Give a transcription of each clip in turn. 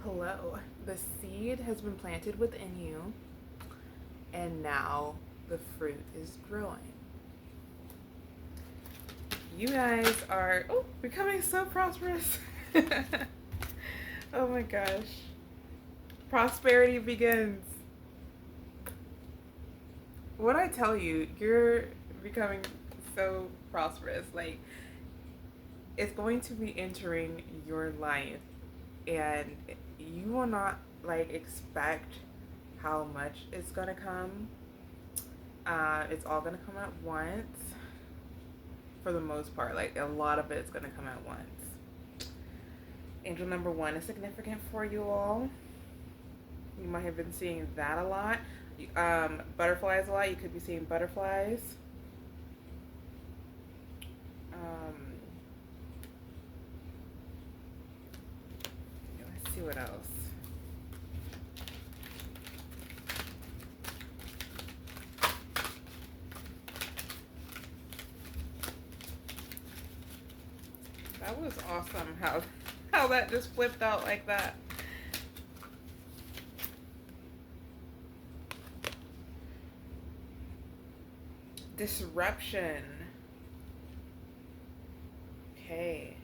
Hello. The seed has been planted within you, and now the fruit is growing. You guys are becoming so prosperous. Oh my gosh. Prosperity begins. What I tell you, you're becoming so prosperous. Like, it's going to be entering your life, and you will not like expect how much it's gonna come. It's all gonna come at once for the most part. Like, a lot of it's gonna come at once. Angel number one is significant for you all. You might have been seeing that a lot. Butterflies a lot. You could be seeing butterflies. Let's see what else. That was awesome how that just flipped out like that. Disruption. Okay.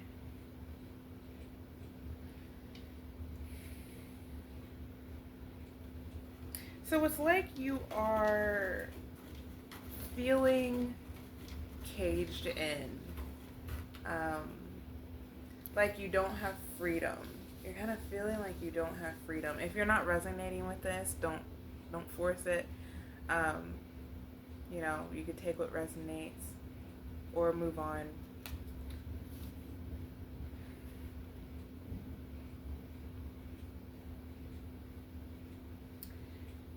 So it's like you are feeling caged in. Like you don't have freedom. You're kind of feeling like you don't have freedom. If you're not resonating with this, don't force it. You could take what resonates or move on.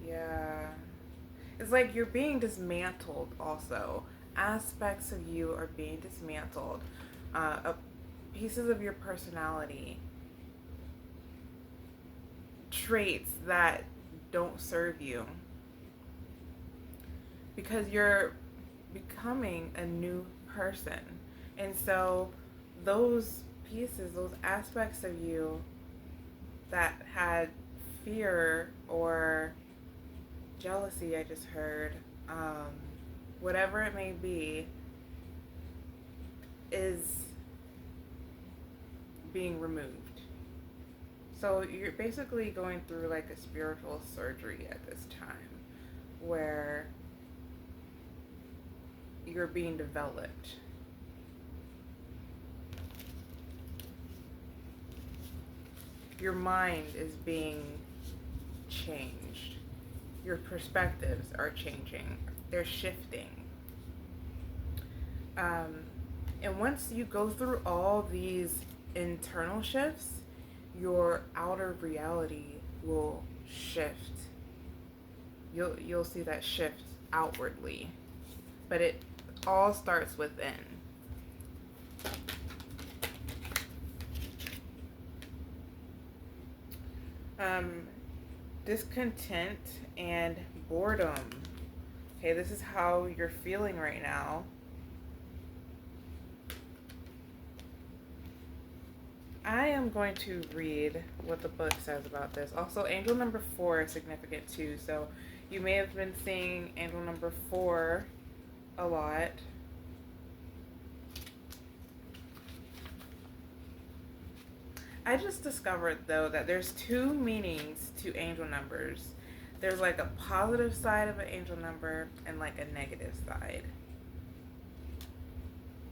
Yeah. It's like you're being dismantled also. Aspects of you are being dismantled. Pieces of your personality. Traits that don't serve you. Because you're becoming a new person. And so those pieces, those aspects of you that had fear or jealousy, I just heard, whatever it may be, is being removed. So you're basically going through like a spiritual surgery at this time where you're being developed. Your mind is being changed. Your perspectives are changing. They're shifting. And once you go through all these internal shifts, your outer reality will shift. You'll see that shift outwardly. But it all starts within. Discontent and boredom. Okay, this is how you're feeling right now. I am going to read what the book says about this. Also, angel number 4 is significant too. So you may have been seeing angel number 4 a lot. I just discovered though that there's 2 meanings to angel numbers. There's like a positive side of an angel number and like a negative side.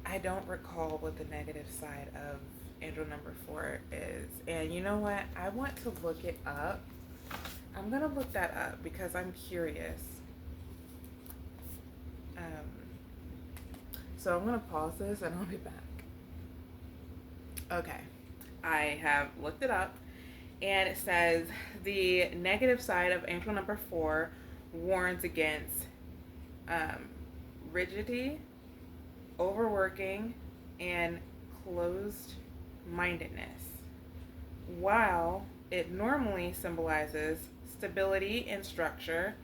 I don't recall what the negative side of angel number 4 is. And you know what? I want to look it up. I'm going to look that up because I'm curious. So I'm going to pause this and I'll be back. Okay. I have looked it up, and it says the negative side of angel number 4 warns against rigidity, overworking, and closed-mindedness, while it normally symbolizes stability and structure.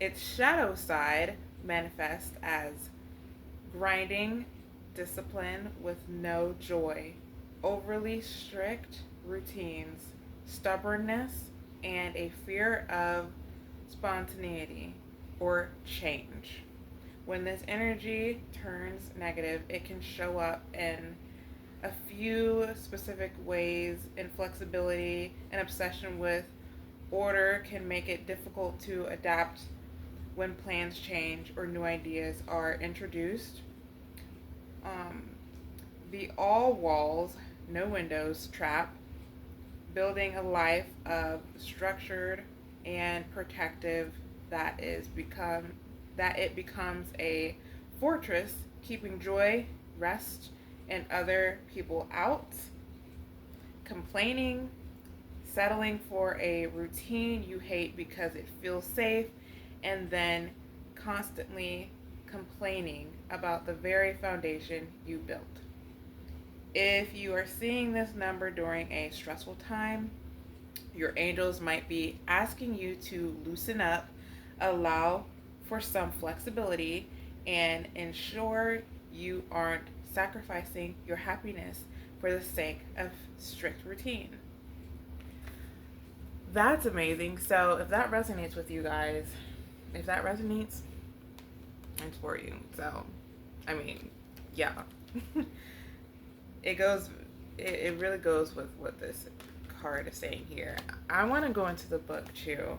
Its shadow side manifests as grinding, discipline with no joy, overly strict routines, stubbornness, and a fear of spontaneity or change. When this energy turns negative, it can show up in a few specific ways. Inflexibility and obsession with order can make it difficult to adapt when plans change or new ideas are introduced. Um, the all walls, no windows trap, building a life of structured and protective that it becomes a fortress, keeping joy, rest, and other people out. Complaining, settling for a routine you hate because it feels safe, and then constantly complaining about the very foundation you built. If you are seeing this number during a stressful time, your angels might be asking you to loosen up, allow for some flexibility, and ensure you aren't sacrificing your happiness for the sake of strict routine. That's amazing. So, if that resonates with you guys, if that resonates, it's for you. So, I mean, yeah. it goes, it really goes with what this card is saying here. I want to go into the book too.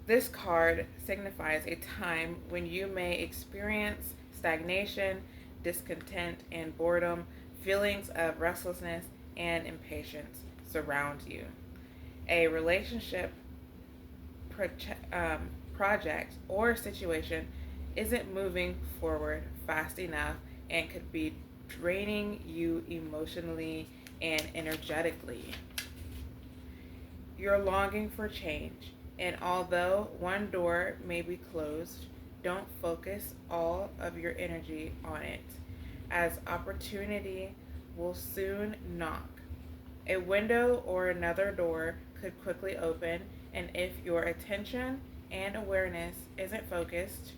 This card signifies a time when you may experience stagnation, discontent, and boredom. Feelings of restlessness and impatience surround you. A relationship, project, or situation isn't moving forward fast enough and could be draining you emotionally and energetically. You're longing for change, and although one door may be closed, don't focus all of your energy on it, as opportunity will soon knock. A window or another door could quickly open, and if your attention and awareness isn't focused,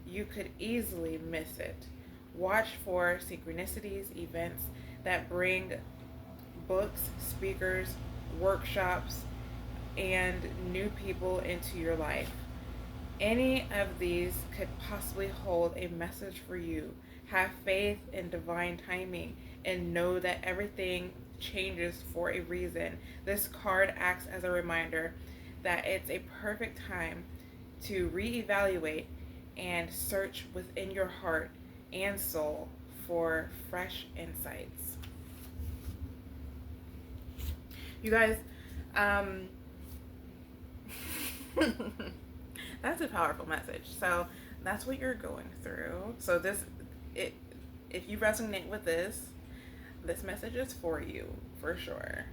you could easily miss it. Watch for synchronicities, events that bring books, speakers, workshops, and new people into your life. Any of these could possibly hold a message for you. Have faith in divine timing and know that everything changes for a reason. This card acts as a reminder that it's a perfect time to reevaluate and search within your heart and soul for fresh insights. You guys, that's a powerful message. So that's what you're going through. So if you resonate with this message is for you, for sure.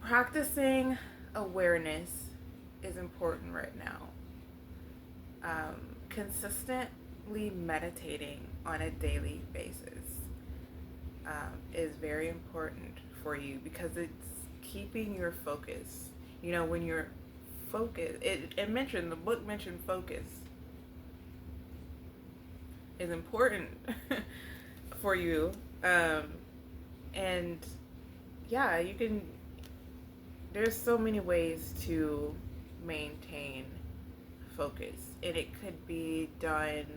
Practicing awareness is important right now. Consistently meditating on a daily basis is very important for you because it's keeping your focus. You know, when you're focused, the book mentioned focus is important for you. And yeah, there's so many ways to maintain focus, and it could be done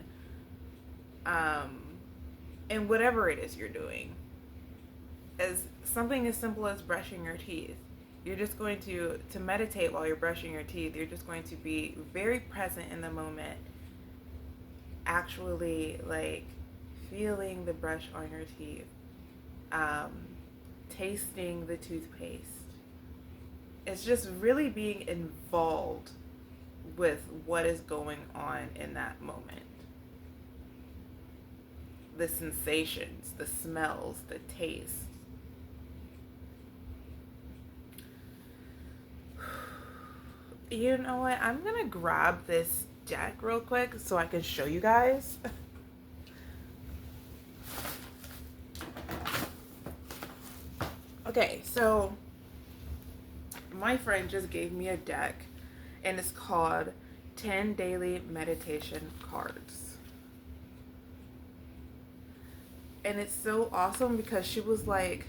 in whatever it is you're doing. As something as simple as brushing your teeth. You're just going to meditate while you're brushing your teeth. You're just going to be very present in the moment, actually like feeling the brush on your teeth, tasting the toothpaste. It's just really being involved with what is going on in that moment. The sensations, the smells, the taste. You know what? I'm gonna grab this deck real quick so I can show you guys. Okay, so my friend just gave me a deck, and it's called 10 daily meditation cards. And it's so awesome because she was like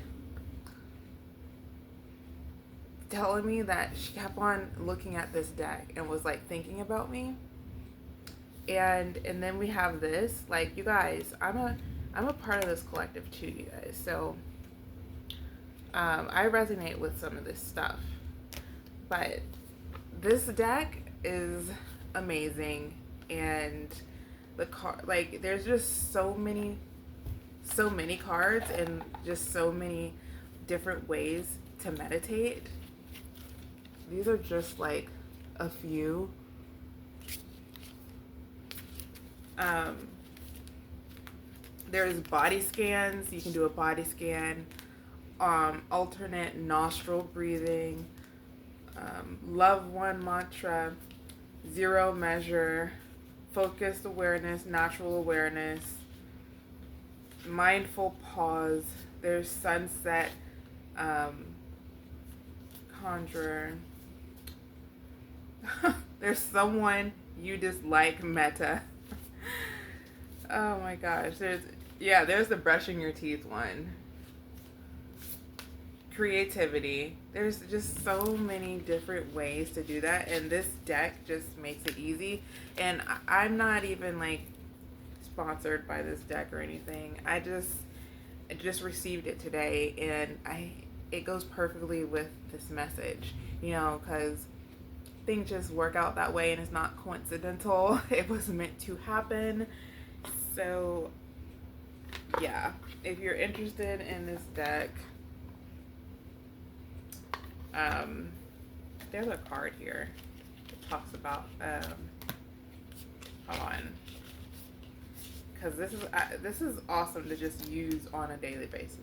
telling me that she kept on looking at this deck and was like thinking about me. And then we have this, like, you guys, I'm a part of this collective too, you guys. So I resonate with some of this stuff. But this deck is amazing, and the card, like, there's just so many cards and just so many different ways to meditate. These are just like a few. There's body scans. You can do a body scan, alternate nostril breathing, love one mantra, zero measure, focused awareness, natural awareness, mindful pause. There's sunset, conjure. There's someone you dislike, meta. Oh my gosh. There's the brushing your teeth one. Creativity. There's just so many different ways to do that, and this deck just makes it easy. And I'm not even like sponsored by this deck or anything. I just received it today, and it goes perfectly with this message, because things just work out that way, and it's not coincidental. It was meant to happen. So yeah, if you're interested in this deck, there's a card here that talks about, hold on, because this is awesome to just use on a daily basis.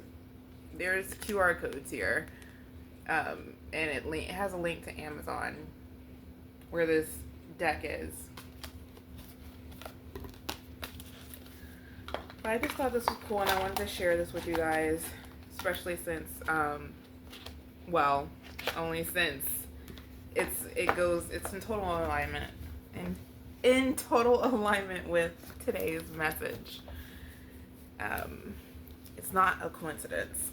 There's QR codes here, and it has a link to Amazon where this deck is. But I just thought this was cool, and I wanted to share this with you guys, especially since, only since it's in total alignment, and in total alignment with today's message. It's not a coincidence.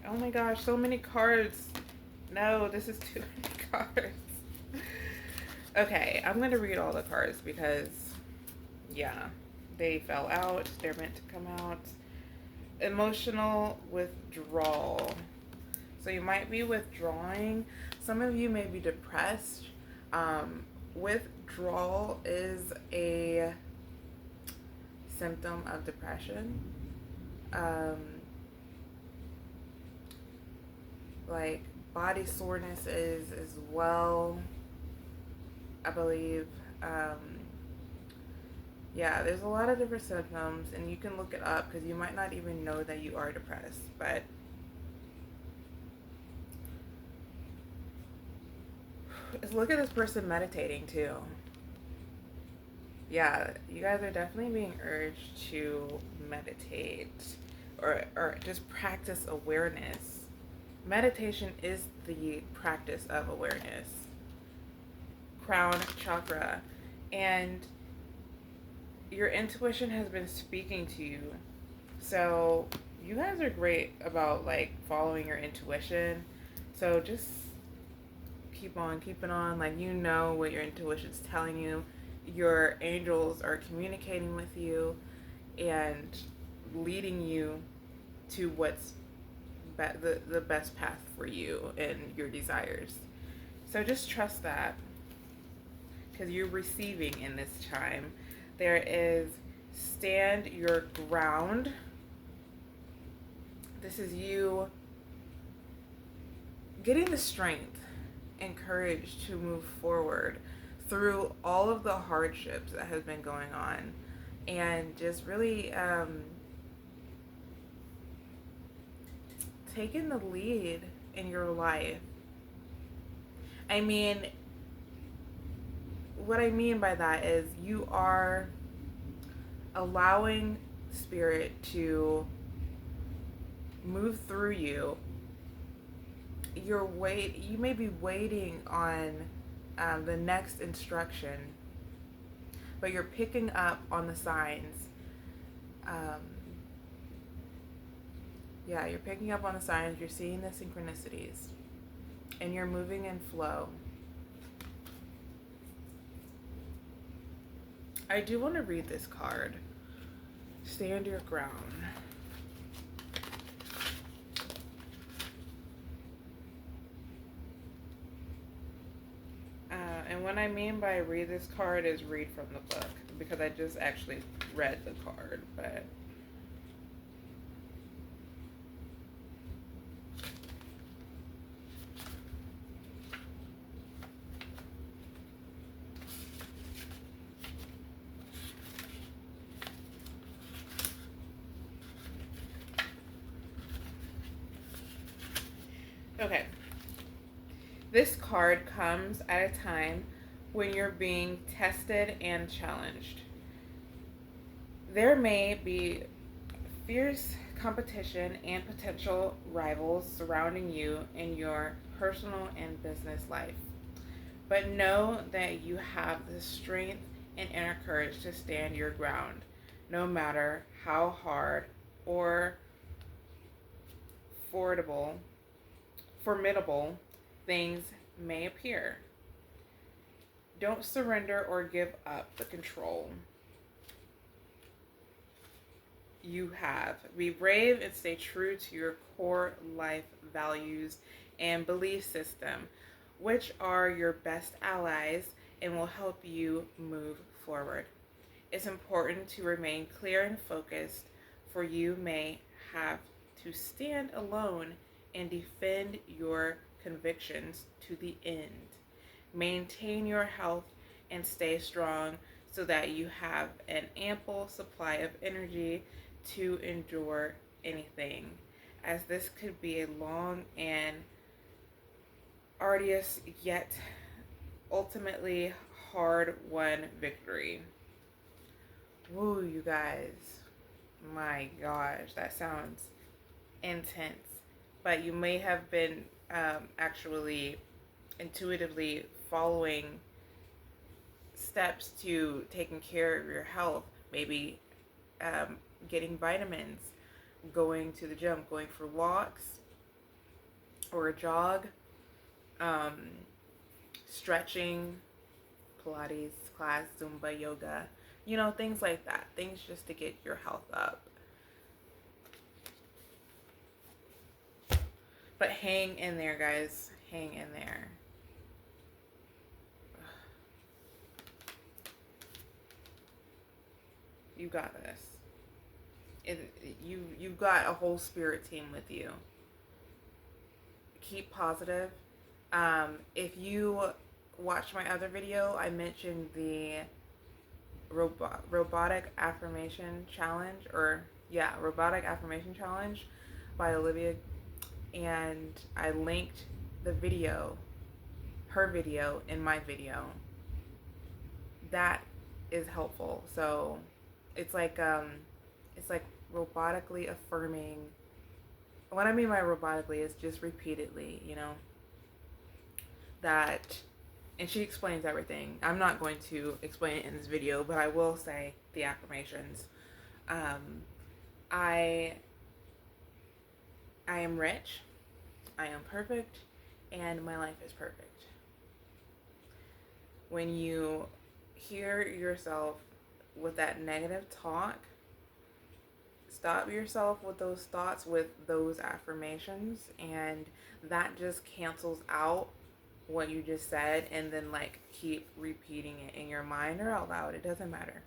Oh my gosh, so many cards. No, this is too many cards. Okay, I'm going to read all the cards because, yeah, they fell out. They're meant to come out. Emotional withdrawal. So you might be withdrawing. Some of you may be depressed. Withdrawal is a symptom of depression. Like body soreness is as well, I believe. Yeah, there's a lot of different symptoms, and you can look it up because you might not even know that you are depressed. But look at this person meditating too. Yeah, you guys are definitely being urged to meditate or just practice awareness. Meditation is the practice of awareness. Crown chakra. And your intuition has been speaking to you. So you guys are great about like following your intuition. So just keep on keeping on. Like, you know what your intuition's telling you. Your angels are communicating with you and leading you to what's the best path for you and your desires. So just trust that, because you're receiving in this time. There is stand your ground. This is you getting the strength and courage to move forward through all of the hardships that have been going on, and just really taking the lead in your life. I mean, what I mean by that is you are allowing spirit to move through you. You may be waiting on the next instruction, but you're picking up on the signs. Um, yeah, you're picking up on the signs, you're seeing the synchronicities, and you're moving in flow. I do want to read this card. Stand your ground. And what I mean by read this card is read from the book, because I just actually read the card, but okay. This card comes at a time when you're being tested and challenged. There may be fierce competition and potential rivals surrounding you in your personal and business life. But know that you have the strength and inner courage to stand your ground, no matter how hard or formidable things may appear. Don't surrender or give up the control you have. Be brave and stay true to your core life values and belief system, which are your best allies and will help you move forward. It's important to remain clear and focused, for you may have to stand alone and defend your convictions to the end. Maintain your health and stay strong so that you have an ample supply of energy to endure anything, as this could be a long and arduous yet ultimately hard-won victory. Woo, you guys. My gosh, that sounds intense. But you may have been actually intuitively following steps to taking care of your health. Maybe getting vitamins, going to the gym, going for walks or a jog, stretching, Pilates class, Zumba, yoga, things like that. Things just to get your health up. But hang in there, guys. Hang in there. You got this. You've got a whole spirit team with you. Keep positive. If you watched my other video, I mentioned the robotic affirmation challenge, robotic affirmation challenge by Olivia, and I linked the video, her video, in my video. That is helpful. So it's like robotically affirming. What I mean by robotically is just repeatedly, that, and she explains everything. I'm not going to explain it in this video, but I will say the affirmations. I am rich, I am perfect, and my life is perfect. When you hear yourself with that negative talk, stop yourself with those thoughts with those affirmations, and that just cancels out what you just said, and then keep repeating it in your mind or out loud. It doesn't matter.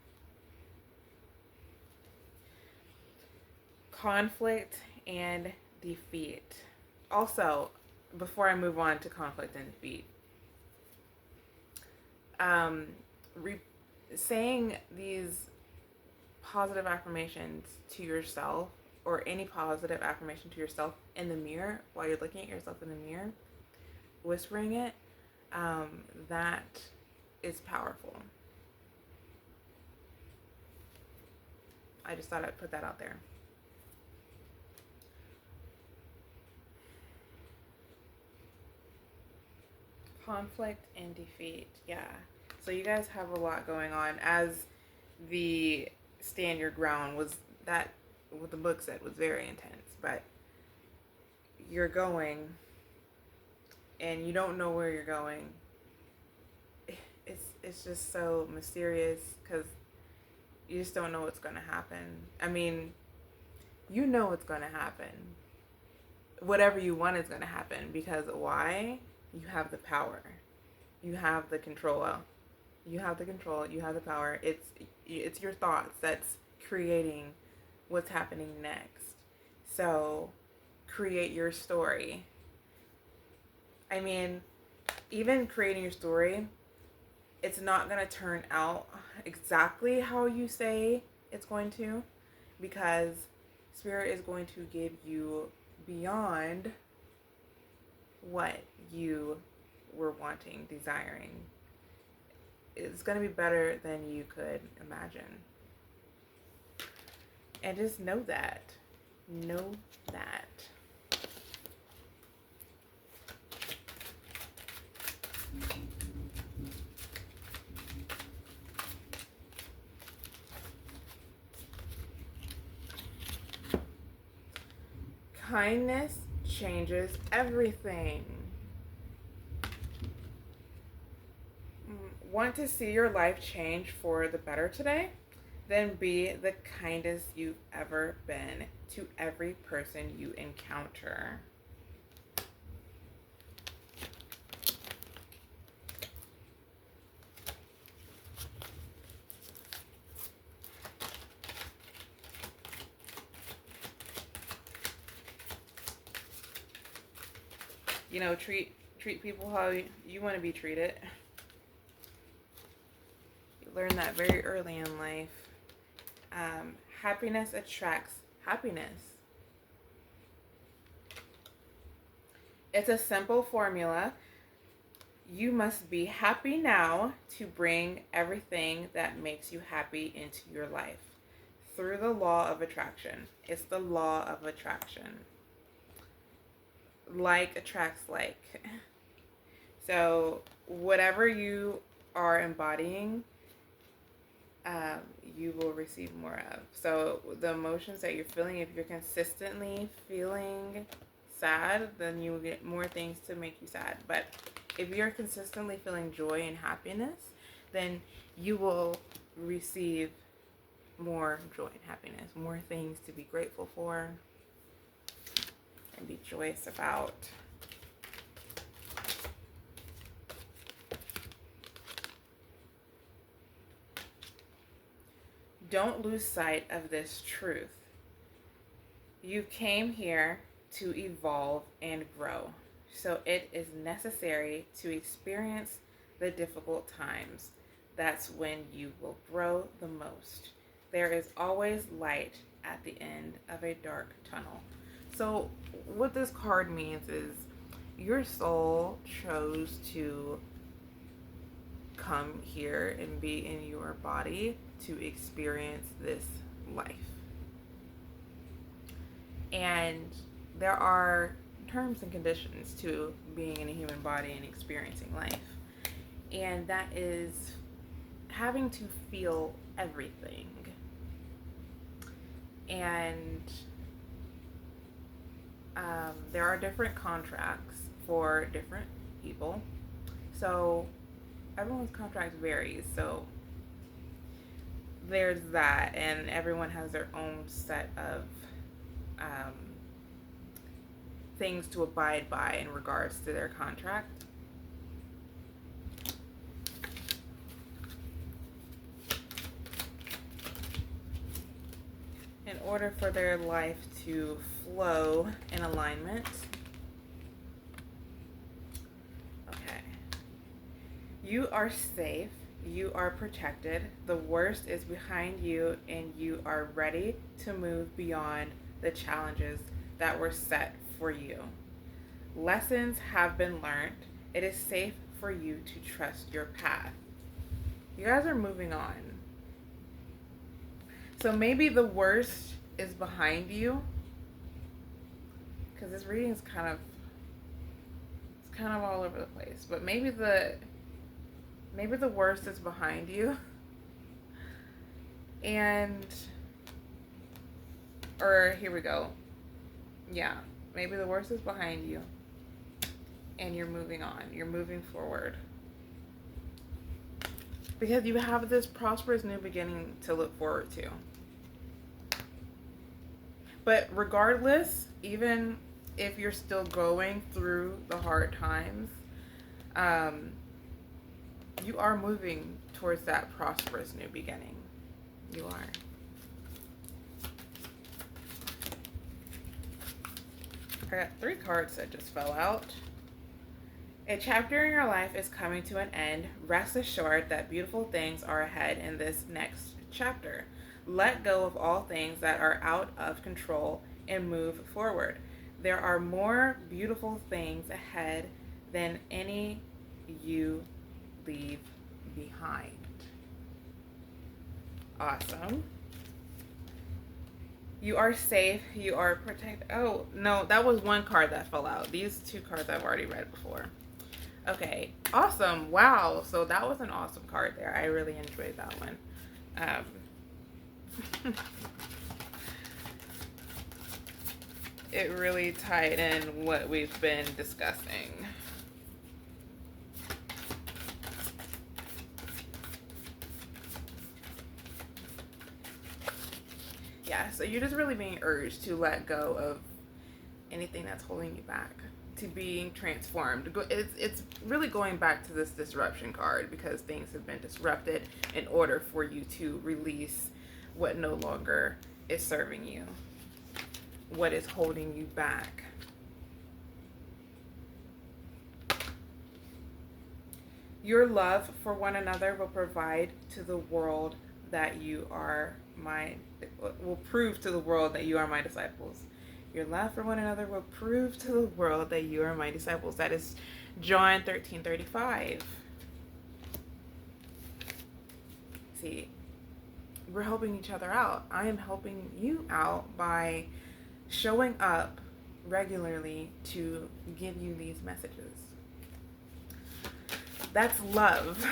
Conflict and defeat. Also, before I move on to conflict and defeat, saying these positive affirmations to yourself, or any positive affirmation to yourself in the mirror while you're looking at yourself in the mirror, whispering it, that is powerful. I just thought I'd put that out there. Conflict and defeat. Yeah. So you guys have a lot going on. As the stand your ground was that what the book said was very intense, but you're going and you don't know where you're going. It's just so mysterious because you just don't know what's going to happen. I mean, you know what's going to happen. Whatever you want is going to happen because why? You have the power. You have the control. You have the control. You have the power. It's your thoughts that's creating what's happening next. So create your story. I mean, even creating your story, it's not going to turn out exactly how you say it's going to, because Spirit is going to give you beyond what you were wanting, desiring. It's going to be better than you could imagine. And just know that. Know that. Kindness changes everything. Want to see your life change for the better today? Then be the kindest you've ever been to every person you encounter. You know, treat people how you want to be treated. You learn that very early in life. Happiness attracts happiness. It's a simple formula. You must be happy now to bring everything that makes you happy into your life through the law of attraction. It's the law of attraction. Like attracts like. So whatever you are embodying, you will receive more of. So the emotions that you're feeling, if you're consistently feeling sad, then you will get more things to make you sad. But if you're consistently feeling joy and happiness, then you will receive more joy and happiness, more things to be grateful for and be joyous about. Don't lose sight of this truth. You came here to evolve and grow. So it is necessary to experience the difficult times. That's when you will grow the most. There is always light at the end of a dark tunnel. So what this card means is your soul chose to come here and be in your body to experience this life. And there are terms and conditions to being in a human body and experiencing life. And that is having to feel everything. And there are different contracts for different people. So everyone's contract varies. So there's that, and everyone has their own set of things to abide by in regards to their contract. In order for their life to flow in alignment. Okay. You are safe. You are protected. The worst is behind you, and you are ready to move beyond the challenges that were set for you. Lessons have been learned. It is safe for you to trust your path. You guys are moving on. So maybe the worst is behind you, because this reading is kind kind of all over the place, but maybe the worst is behind you. And or here we go. Yeah, maybe the worst is behind you and you're moving on. You're moving forward. Because you have this prosperous new beginning to look forward to. But regardless, even if you're still going through the hard times, you are moving towards that prosperous new beginning. You are. I got 3 cards that just fell out. A chapter in your life is coming to an end. Rest assured that beautiful things are ahead in this next chapter. Let go of all things that are out of control and move forward. There are more beautiful things ahead than any you leave behind. Awesome. You are safe. You are protected. Oh, no, that was one card that fell out. These 2 cards I've already read before. Okay, awesome. Wow. So that was an awesome card there. I really enjoyed that one. It really tied in what we've been discussing. Yeah, so you're just really being urged to let go of anything that's holding you back, to being transformed. It's really going back to this disruption card, because things have been disrupted in order for you to release what no longer is serving you, what is holding you back. Your love for one another will provide to the world that you are will prove to the world that you are my disciples. Your love for one another will prove to the world that you are my disciples. That is John 13:35. See, we're helping each other out. I am helping you out by showing up regularly to give you these messages. That's love.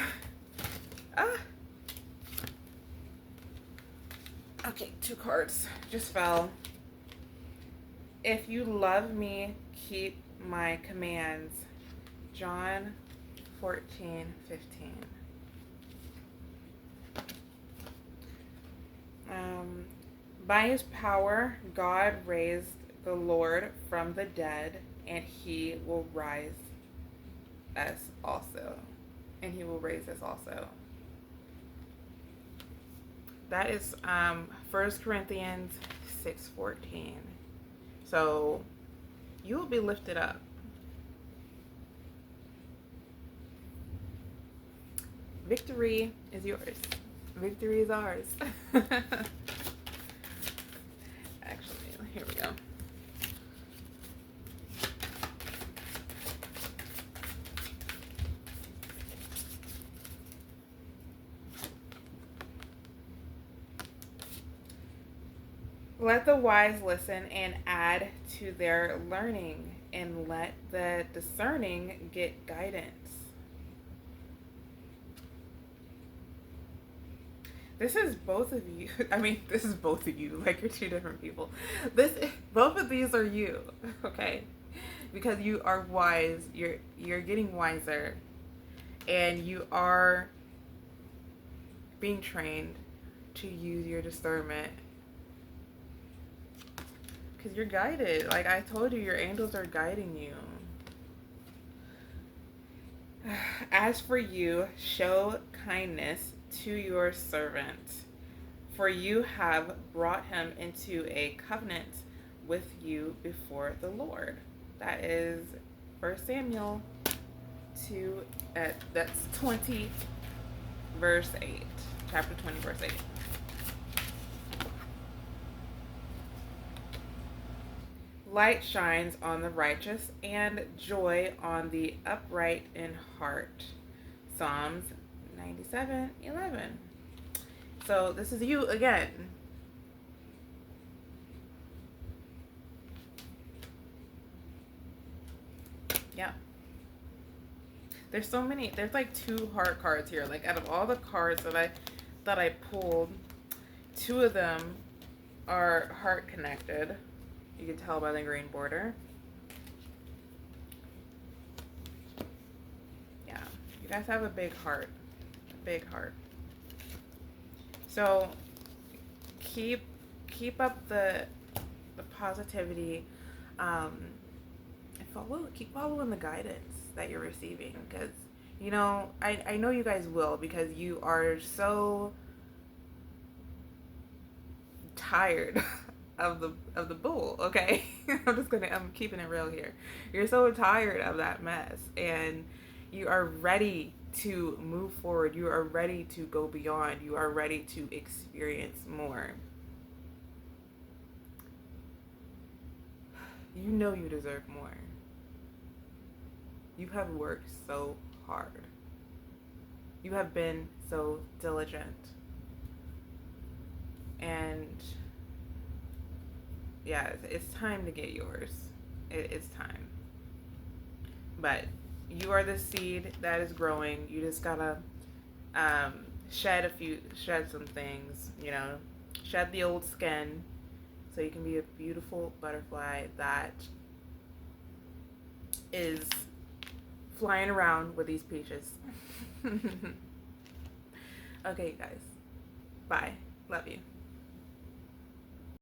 Okay, 2 cards just fell. If you love me, keep my commands. John 14:15. By his power, God raised the Lord from the dead, and he will rise us also. And he will raise us also. That is 1 Corinthians 6:14. So you will be lifted up. Victory is yours. Victory is ours. Actually, here we go. Let the wise listen and add to their learning, and let the discerning get guidance. This is both of you. I mean, this is both of you. Like, you're 2 different people. Both of these are you, okay? Because you are wise. You're getting wiser, and you are being trained to use your discernment. Because you're guided. Like I told you, your angels are guiding you. As for you, show kindness to your servant, for you have brought him into a covenant with you before the Lord. That is 1 Samuel 2, that's 20, verse 8. Chapter 20, verse 8. Light shines on the righteous, and joy on the upright in heart. Psalms 97:11. So this is you again. Yeah. There's so many. There's like two heart cards here. Like out of all the cards that I pulled, two of them are heart connected. You can tell by the green border. Yeah, you guys have a big heart. A big heart. So keep up the positivity, and keep following the guidance that you're receiving, because I know you guys will, because you are so tired of the bull, okay? I'm keeping it real here. You're so tired of that mess, and you are ready to move forward. You are ready to go beyond. You are ready to experience more. You know you deserve more. You have worked so hard. You have been so diligent. And yeah, it's time to get yours. It's time. But you are the seed that is growing. You just gotta shed some things, shed the old skin so you can be a beautiful butterfly that is flying around with these peaches. Okay, guys. Bye. Love you.